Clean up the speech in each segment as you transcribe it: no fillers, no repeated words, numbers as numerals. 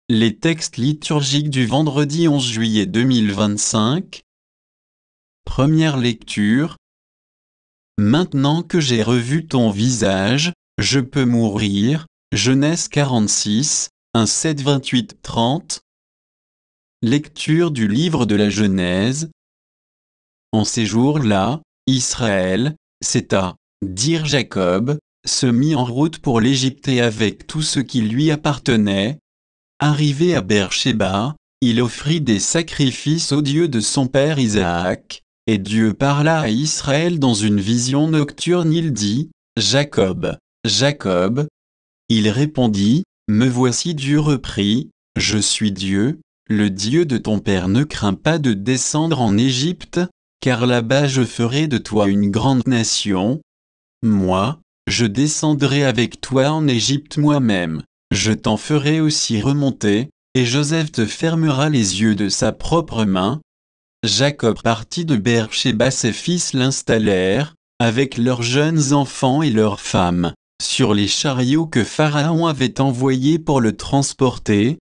Les textes liturgiques du vendredi 11 juillet 2025. Première lecture. Maintenant que j'ai revu ton visage, je peux mourir. Genèse 46, 1, 7, 28, 30. Lecture du livre de la Genèse. En ces jours-là, Israël, c'est-à-dire Jacob, se mit en route pour l'Égypte et avec tout ce qui lui appartenait. Arrivé à Beer-Shéba, il offrit des sacrifices au Dieu de son père Isaac, et Dieu parla à Israël dans une vision nocturne. Il dit, « Jacob, Jacob !» Il répondit, « Me voici. » Dieu reprit, « Je suis Dieu, le Dieu de ton père. Ne crains pas de descendre en Égypte, car là-bas je ferai de toi une grande nation. Moi, je descendrai avec toi en Égypte moi-même. Je t'en ferai aussi remonter, et Joseph te fermera les yeux de sa propre main. » Jacob partit de Beer-Shéba. Ses fils l'installèrent, avec leurs jeunes enfants et leurs femmes, sur les chariots que Pharaon avait envoyés pour le transporter.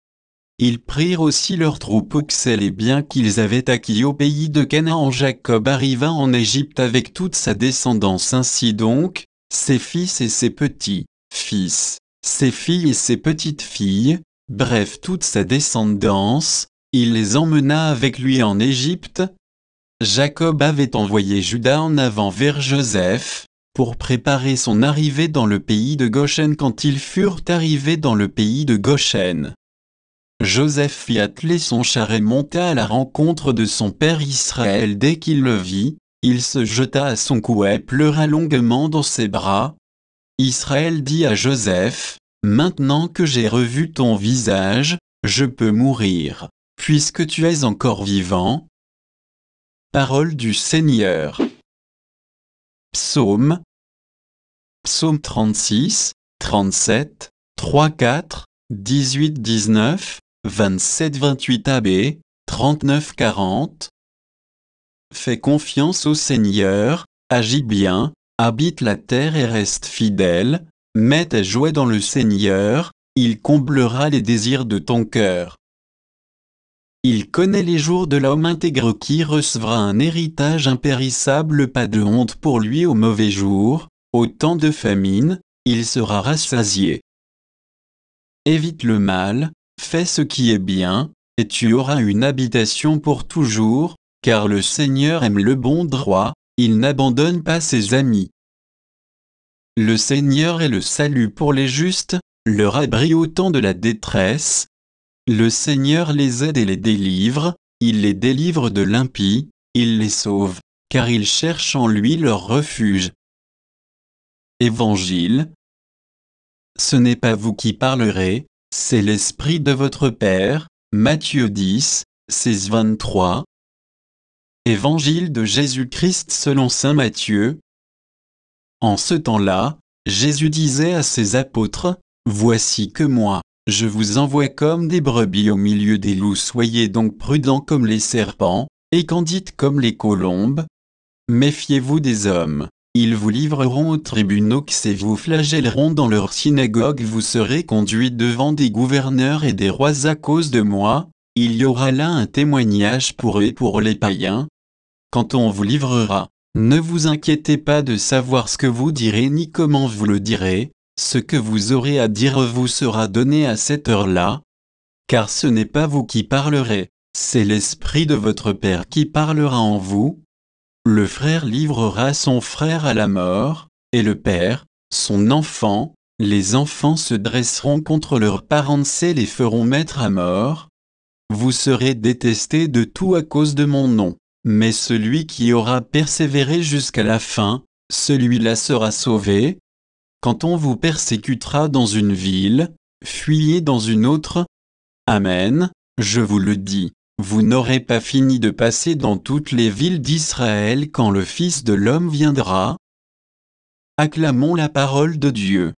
Ils prirent aussi leurs troupeaux et les biens qu'ils avaient acquis au pays de Canaan. Jacob arriva en Égypte avec toute sa descendance. Ainsi donc, ses fils et ses petits-fils, ses filles et ses petites-filles, bref toute sa descendance, il les emmena avec lui en Égypte. Jacob avait envoyé Juda en avant vers Joseph, pour préparer son arrivée dans le pays de Goshen. Quand ils furent arrivés dans le pays de Goshen, Joseph fit atteler son char et monta à la rencontre de son père Israël. Dès qu'il le vit, il se jeta à son cou et pleura longuement dans ses bras. Israël dit à Joseph, « Maintenant que j'ai revu ton visage, je peux mourir, puisque tu es encore vivant. » Parole du Seigneur. Psaume. Psaume 36, 37, 3, 4, 18, 19, 27, 28 AB, 39, 40. Fais confiance au Seigneur, agis bien, habite la terre et reste fidèle, mets ta joie dans le Seigneur, il comblera les désirs de ton cœur. Il connaît les jours de l'homme intègre qui recevra un héritage impérissable. Pas de honte pour lui au mauvais jour, au temps de famine, il sera rassasié. Évite le mal, fais ce qui est bien, et tu auras une habitation pour toujours, car le Seigneur aime le bon droit, il n'abandonne pas ses amis. Le Seigneur est le salut pour les justes, leur abri au temps de la détresse. Le Seigneur les aide et les délivre, il les délivre de l'impie, il les sauve, car ils cherchent en lui leur refuge. Évangile. Ce n'est pas vous qui parlerez, c'est l'Esprit de votre Père. Matthieu 10, 16, 23. Évangile de Jésus-Christ selon saint Matthieu. En ce temps-là, Jésus disait à ses apôtres, « Voici que moi, je vous envoie comme des brebis au milieu des loups. Soyez donc prudents comme les serpents, et candides comme les colombes. Méfiez-vous des hommes, ils vous livreront aux tribunaux et vous flagelleront dans leurs synagogues. Vous serez conduits devant des gouverneurs et des rois à cause de moi. Il y aura là un témoignage pour eux et pour les païens. Quand on vous livrera, ne vous inquiétez pas de savoir ce que vous direz ni comment vous le direz. Ce que vous aurez à dire vous sera donné à cette heure-là. Car ce n'est pas vous qui parlerez, c'est l'Esprit de votre Père qui parlera en vous. Le frère livrera son frère à la mort, et le père, son enfant. Les enfants se dresseront contre leurs parents et les feront mettre à mort. Vous serez détestés de tout à cause de mon nom, mais celui qui aura persévéré jusqu'à la fin, celui-là sera sauvé. Quand on vous persécutera dans une ville, fuyez dans une autre. Amen, je vous le dis, vous n'aurez pas fini de passer dans toutes les villes d'Israël quand le Fils de l'homme viendra. Acclamons la parole de Dieu.